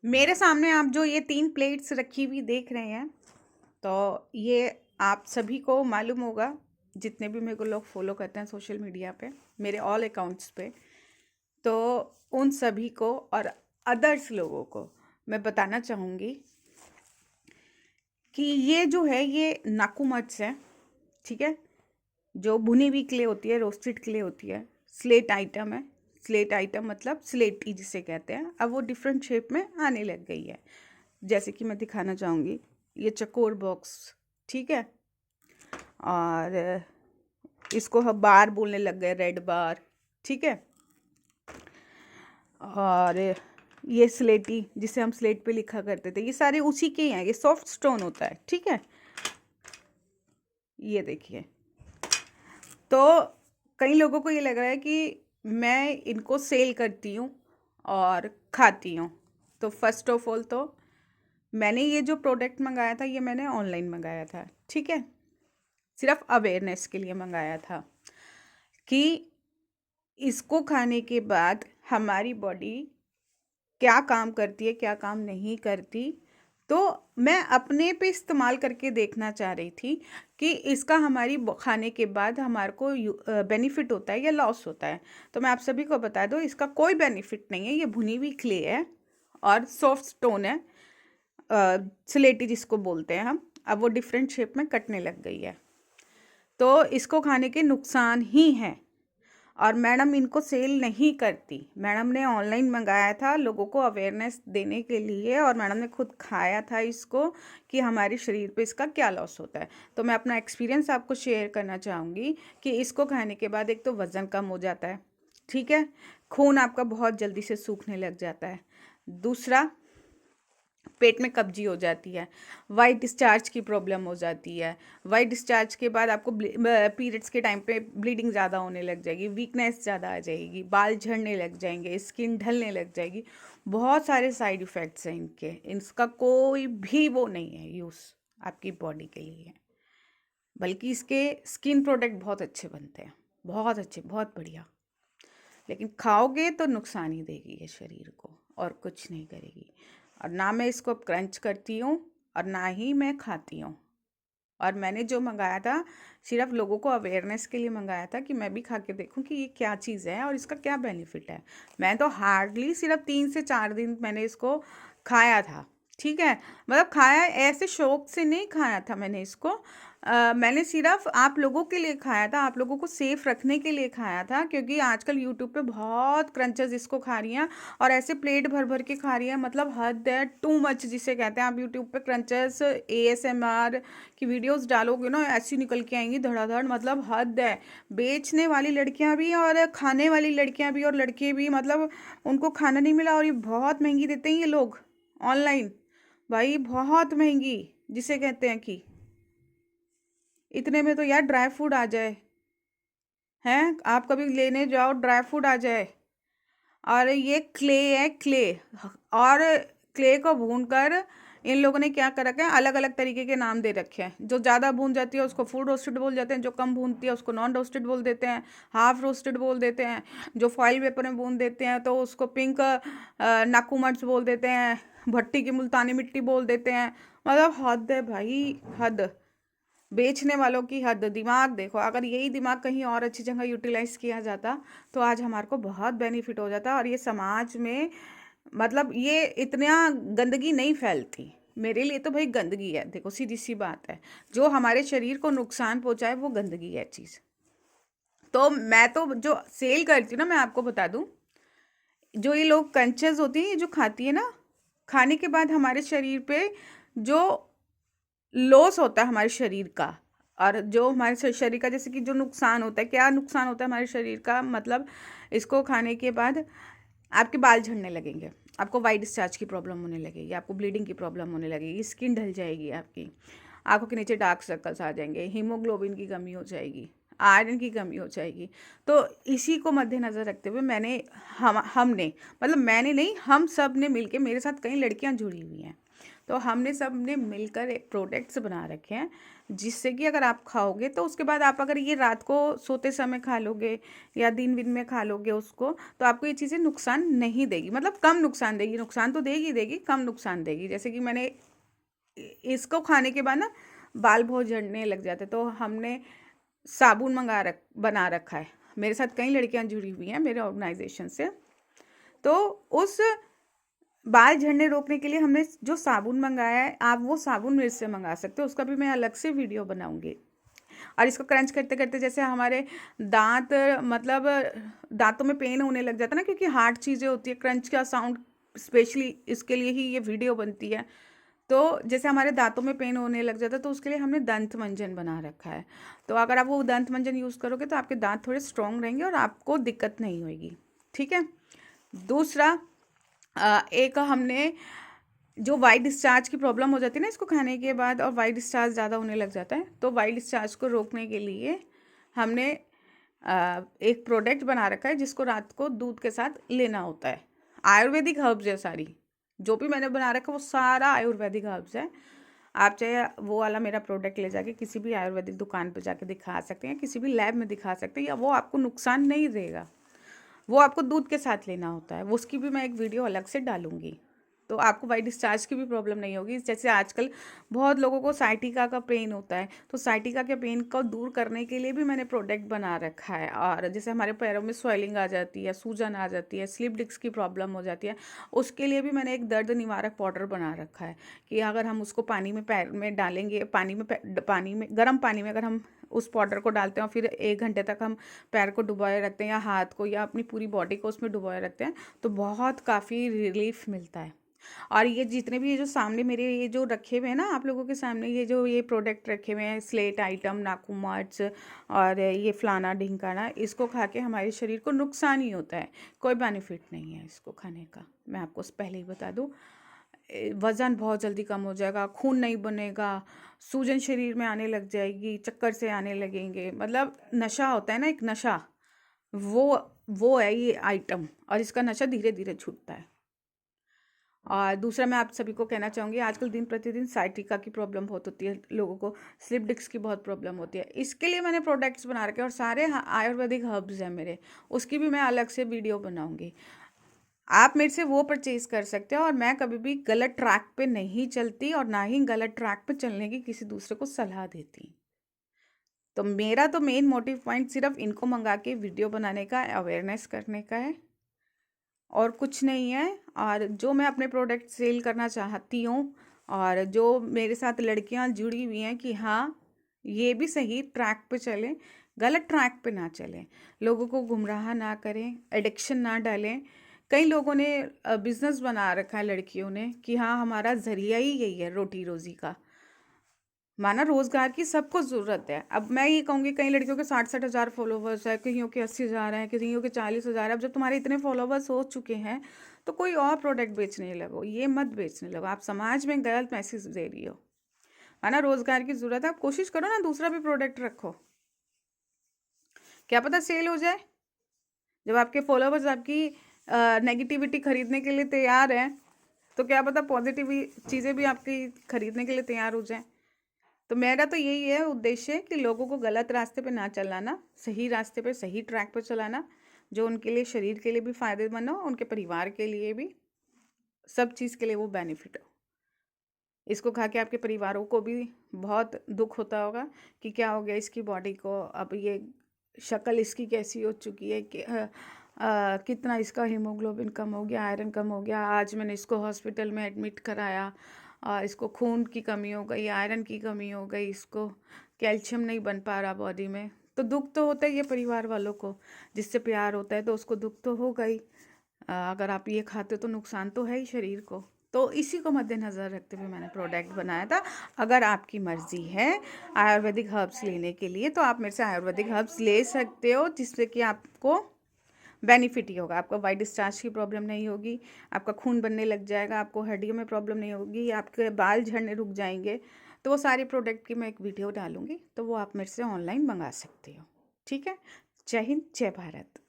मेरे सामने आप जो ये 3 प्लेट्स रखी हुई देख रहे हैं, तो ये आप सभी को मालूम होगा, जितने भी मेरे को लोग फॉलो करते हैं सोशल मीडिया पे, मेरे ऑल अकाउंट्स पे, तो उन सभी को और अदर्स लोगों को मैं बताना चाहूँगी कि ये जो है ये नाकू मट्स है, ठीक है? जो भुनी हुई क्ले होती है, रोस्टेड क्ले होती है, स्लेट आइटम है। स्लेट आइटम मतलब स्लेटी जिसे कहते हैं। अब वो डिफरेंट शेप में आने लग गई है, जैसे कि मैं दिखाना चाहूँगी। ये चकोर बॉक्स, ठीक है? और इसको हम बार बोलने लग गए, रेड बार, ठीक है? और ये स्लेटी जिसे हम स्लेट पे लिखा करते थे, ये सारे उसी के ही हैं। ये सॉफ्ट स्टोन होता है, ठीक है? ये देखिए। तो कई लोगों को ये लग रहा है कि मैं इनको सेल करती हूँ और खाती हूँ। तो फर्स्ट ऑफ ऑल तो मैंने ये जो प्रोडक्ट मंगाया था, ये मैंने ऑनलाइन मंगाया था, ठीक है? सिर्फ अवेयरनेस के लिए मंगाया था कि इसको खाने के बाद हमारी बॉडी क्या काम करती है, क्या काम नहीं करती। तो मैं अपने पे इस्तेमाल करके देखना चाह रही थी कि इसका हमारी खाने के बाद हमारे को बेनिफिट होता है या लॉस होता है। तो मैं आप सभी को बता दूं, इसका कोई बेनिफिट नहीं है। ये भुनी हुई क्ले है और सॉफ्ट स्टोन है, स्लेटी जिसको बोलते हैं हम। अब वो डिफरेंट शेप में कटने लग गई है, तो इसको खाने के नुकसान ही हैं। और मैडम इनको सेल नहीं करती। मैडम ने ऑनलाइन मंगाया था लोगों को अवेयरनेस देने के लिए, और मैडम ने खुद खाया था इसको कि हमारे शरीर पे इसका क्या लॉस होता है। तो मैं अपना एक्सपीरियंस आपको शेयर करना चाहूँगी कि इसको खाने के बाद एक तो वज़न कम हो जाता है, ठीक है? खून आपका बहुत जल्दी से सूखने लग जाता है। दूसरा, पेट में कब्जी हो जाती है, वाइट डिस्चार्ज की प्रॉब्लम हो जाती है। वाइट डिस्चार्ज के बाद आपको पीरियड्स के टाइम पे ब्लीडिंग ज़्यादा होने लग जाएगी, वीकनेस ज़्यादा आ जाएगी, बाल झड़ने लग जाएंगे, स्किन ढलने लग जाएगी। बहुत सारे साइड इफ़ेक्ट्स हैं इनके। इसका कोई भी वो नहीं है यूज़ आपकी बॉडी के लिए, बल्कि इसके स्किन प्रोडक्ट बहुत अच्छे बनते हैं, बहुत अच्छे, बहुत बढ़िया। लेकिन खाओगे तो नुकसान ही देगी ये शरीर को, और कुछ नहीं करेगी। और ना मैं इसको क्रंच करती हूँ और ना ही मैं खाती हूँ। और मैंने जो मंगाया था, सिर्फ लोगों को अवेयरनेस के लिए मंगाया था कि मैं भी खा के देखूँ कि ये क्या चीज़ है और इसका क्या बेनिफिट है। मैं तो हार्डली सिर्फ 3 से 4 दिन मैंने इसको खाया था, ठीक है? मतलब खाया ऐसे शौक से नहीं खाया था मैंने इसको। मैंने सिर्फ आप लोगों के लिए खाया था, आप लोगों को सेफ रखने के लिए खाया था, क्योंकि आजकल यूट्यूब पे बहुत क्रंचेस इसको खा रही हैं और ऐसे प्लेट भर भर के खा रही हैं। मतलब हद है, टू मच जिसे कहते हैं। आप यूट्यूब पे क्रंचेस ASMR की वीडियोस डालोगे ना, ऐसी निकल के आएंगी धड़ाधड़। मतलब हद है। बेचने वाली लड़कियां भी और खाने वाली लड़कियां भी और लड़के भी, मतलब उनको खाना नहीं मिला और ये बहुत महंगी देते हैं ये लोग ऑनलाइन। भाई बहुत महंगी जिसे कहते हैं कि इतने में तो यार ड्राई फ्रूट आ जाए, हैं? आप कभी लेने जाओ ड्राई फ्रूट आ जाए। और ये क्ले है, क्ले। और क्ले को भून कर इन लोगों ने क्या कर रखा है, अलग अलग तरीके के नाम दे रखे हैं। जो ज़्यादा भून जाती है उसको फुल रोस्टेड बोल जाते हैं, जो कम भूनती है उसको नॉन रोस्टेड बोल देते हैं, हाफ रोस्टेड बोल देते हैं। जो फॉइल पेपर में भून देते हैं तो उसको पिंक नाकू मर्च बोल देते हैं, भट्टी की मुल्तानी मिट्टी बोल देते हैं। मतलब हद है भाई, हद। बेचने वालों की हद। दिमाग देखो, अगर यही दिमाग कहीं और अच्छी जगह यूटिलाइज किया जाता तो आज हमारे को बहुत बेनिफिट हो जाता, और ये समाज में मतलब ये इतना गंदगी नहीं फैलती। मेरे लिए तो भाई गंदगी है, देखो सीधी सी बात है। जो हमारे शरीर को नुकसान पहुंचाए वो गंदगी है चीज़। तो मैं तो जो सेल करती हूँ ना, मैं आपको बता दूं, जो ये लोग कंचेस होती हैं, ये जो खाती है ना, खाने के बाद हमारे शरीर पे जो लॉस होता है हमारे शरीर का, और जो हमारे शरीर का जैसे कि जो नुकसान होता है, क्या नुकसान होता है हमारे शरीर का, मतलब इसको खाने के बाद आपके बाल झड़ने लगेंगे, आपको वाइट डिस्चार्ज की प्रॉब्लम होने लगेगी, आपको ब्लीडिंग की प्रॉब्लम होने लगेगी, स्किन ढल जाएगी आपकी, आंखों के नीचे डार्क सर्कल्स आ जाएंगे, हीमोग्लोबिन की कमी हो जाएगी, आयरन की कमी हो जाएगी। तो इसी को मद्देनज़र रखते हुए हमने, मतलब मैंने नहीं, हम सब ने मिलके, मेरे साथ कई लड़कियां जुड़ी हुई हैं, तो हमने सब ने मिलकर एक प्रोडक्ट्स बना रखे हैं, जिससे कि अगर आप खाओगे तो उसके बाद आप अगर ये रात को सोते समय खा लोगे या दिन दिन में खा लोगे उसको, तो आपको ये चीज़ें नुकसान नहीं देगी, मतलब कम नुकसान देगी। नुकसान तो देगी देगी, कम नुकसान देगी। जैसे कि मैंने इसको खाने के बाद ना बाल बहुत झड़ने लग जाते, तो हमने साबुन बना रखा है। मेरे साथ कई लड़कियां जुड़ी हुई हैं मेरे ऑर्गेनाइजेशन से, तो उस बाल झड़ने रोकने के लिए हमने जो साबुन मंगाया है, आप वो साबुन मेरे से मंगा सकते हो, उसका भी मैं अलग से वीडियो बनाऊंगी। और इसको क्रंच करते करते जैसे हमारे दांत, मतलब दांतों में पेन होने लग जाता है ना, क्योंकि हार्ड चीज़ें होती है, क्रंच का साउंड स्पेशली इसके लिए ही ये वीडियो बनती है। तो जैसे हमारे दांतों में पेन होने लग जाता है, तो उसके लिए हमने दंत मंजन बना रखा है। तो अगर आप वो दंत मंजन यूज़ करोगे तो आपके दांत थोड़े स्ट्रॉन्ग रहेंगे और आपको दिक्कत नहीं होगी। ठीक है। दूसरा, एक हमने जो वाइट डिस्चार्ज की प्रॉब्लम हो जाती है ना इसको खाने के बाद, और वाइट डिस्चार्ज ज़्यादा होने लग जाता है, तो वाइट डिस्चार्ज को रोकने के लिए हमने एक प्रोडक्ट बना रखा है जिसको रात को दूध के साथ लेना होता है। आयुर्वेदिक हर्ब्स है सारी, जो भी मैंने बना रखा है वो सारा आयुर्वेदिक हर्ब्स है। आप चाहे वो वाला मेरा प्रोडक्ट ले जाके किसी भी आयुर्वेदिक दुकान पर जाके दिखा सकते हैं, किसी भी लैब में दिखा सकते हैं, या वो आपको नुकसान नहीं देगा। वो आपको दूध के साथ लेना होता है, वो उसकी भी मैं एक वीडियो अलग से डालूंगी, तो आपको वाइट डिस्चार्ज की भी प्रॉब्लम नहीं होगी। जैसे आजकल बहुत लोगों को साइटिका का पेन होता है, तो साइटिका के पेन को दूर करने के लिए भी मैंने प्रोडक्ट बना रखा है। और जैसे हमारे पैरों में स्वेलिंग आ जाती है, सूजन आ जाती है, स्लिप डिस्क की प्रॉब्लम हो जाती है, उसके लिए भी मैंने एक दर्द निवारक पाउडर बना रखा है कि अगर हम उसको पानी में पैर में डालेंगे, पानी में गर्म पानी में अगर हम उस पाउडर को डालते हैं और फिर 1 घंटे तक हम पैर को डुबोए रखते हैं, या हाथ को, या अपनी पूरी बॉडी को उसमें डुबोए रखते हैं, तो बहुत काफ़ी रिलीफ मिलता है। और ये जितने भी, ये जो सामने मेरे ये जो रखे हुए हैं ना आप लोगों के सामने, ये प्रोडक्ट रखे हुए हैं, स्लेट आइटम, नाखून मार्च और ये फलाना ढिंकाना, इसको खा के हमारे शरीर को नुकसान ही होता है, कोई बेनिफिट नहीं है इसको खाने का। मैं आपको पहले ही बता दूँ, वज़न बहुत जल्दी कम हो जाएगा, खून नहीं बनेगा, सूजन शरीर में आने लग जाएगी, चक्कर से आने लगेंगे, मतलब नशा होता है ना एक नशा, वो है ये आइटम, और इसका नशा धीरे धीरे छूटता है। और दूसरा, मैं आप सभी को कहना चाहूँगी, आजकल दिन प्रतिदिन साइटिका की प्रॉब्लम बहुत होती है लोगों को, स्लिप डिस्क की बहुत प्रॉब्लम होती है। इसके लिए मैंने प्रोडक्ट्स बना रखे हैं, और सारे आयुर्वेदिक हर्ब्स हैं मेरे, उसकी भी मैं अलग से वीडियो बनाऊँगी। आप मेरे से वो परचेज़ कर सकते हो, और मैं कभी भी गलत ट्रैक पे नहीं चलती, और ना ही गलत ट्रैक पे चलने की किसी दूसरे को सलाह देती। तो मेरा तो मेन मोटिव पॉइंट सिर्फ इनको मंगा के वीडियो बनाने का, अवेयरनेस करने का है, और कुछ नहीं है। और जो मैं अपने प्रोडक्ट सेल करना चाहती हूँ, और जो मेरे साथ लड़कियाँ जुड़ी हुई हैं कि हाँ ये भी सही ट्रैक पे चलें, गलत ट्रैक पे ना चलें, लोगों को गुमराह ना करें, एडिक्शन ना डालें। कई लोगों ने बिजनेस बना रखा है लड़कियों ने कि हाँ हमारा ज़रिया ही यही है रोटी रोज़ी का। माना रोजगार की सबको ज़रूरत है। अब मैं ये कहूँगी, कई लड़कियों के 60-60 हज़ार फॉलोवर्स है, कईयों के 80 हज़ार हैं, कईयों के 40 हज़ार। अब जब तुम्हारे इतने फॉलोवर्स हो चुके हैं, तो कोई और प्रोडक्ट बेचने लगो, ये मत बेचने लगो, आप समाज में गलत मैसेज दे रही हो। माना रोजगार की ज़रूरत है, आप कोशिश करो ना दूसरा भी प्रोडक्ट रखो, क्या पता सेल हो जाए। जब आपके फॉलोवर्स आपकी नेगेटिविटी खरीदने के लिए तैयार हैं, तो क्या पता पॉजिटिव चीज़ें भी आपकी खरीदने के लिए तैयार हो जाएं। तो मेरा तो यही है उद्देश्य कि लोगों को गलत रास्ते पे ना चलाना, सही रास्ते पे, सही ट्रैक पे चलाना, जो उनके लिए, शरीर के लिए भी फायदेमंद हो, उनके परिवार के लिए भी, सब चीज़ के लिए वो बेनिफिट हो। इसको खा के आपके परिवारों को भी बहुत दुख होता होगा कि क्या हो गया इसकी बॉडी को, अब ये शक्ल इसकी कैसी हो चुकी है कि कितना इसका हीमोग्लोबिन कम हो गया, आयरन कम हो गया, आज मैंने इसको हॉस्पिटल में एडमिट कराया, इसको खून की कमी हो गई, आयरन की कमी हो गई, इसको कैल्शियम नहीं बन पा रहा बॉडी में। तो दुख तो होता ही है परिवार वालों को, जिससे प्यार होता है तो उसको दुख तो होगा ही। अगर आप ये खाते हो तो नुकसान तो है ही शरीर को। तो इसी को मद्देनज़र रखते हुए मैंने प्रोडक्ट बनाया था। अगर आपकी मर्ज़ी है आयुर्वेदिक हर्ब्स लेने के लिए, तो आप मेरे से आयुर्वेदिक हर्ब्स ले सकते हो, जिससे कि आपको बेनिफिट ही होगा। आपको वाइट डिस्चार्ज की प्रॉब्लम नहीं होगी, आपका खून बनने लग जाएगा, आपको हड्डियों में प्रॉब्लम नहीं होगी, आपके बाल झड़ने रुक जाएंगे। तो वो सारे प्रोडक्ट की मैं एक वीडियो डालूंगी, तो वो आप मेरे से ऑनलाइन मंगा सकते हो। ठीक है? जय हिंद, जय भारत।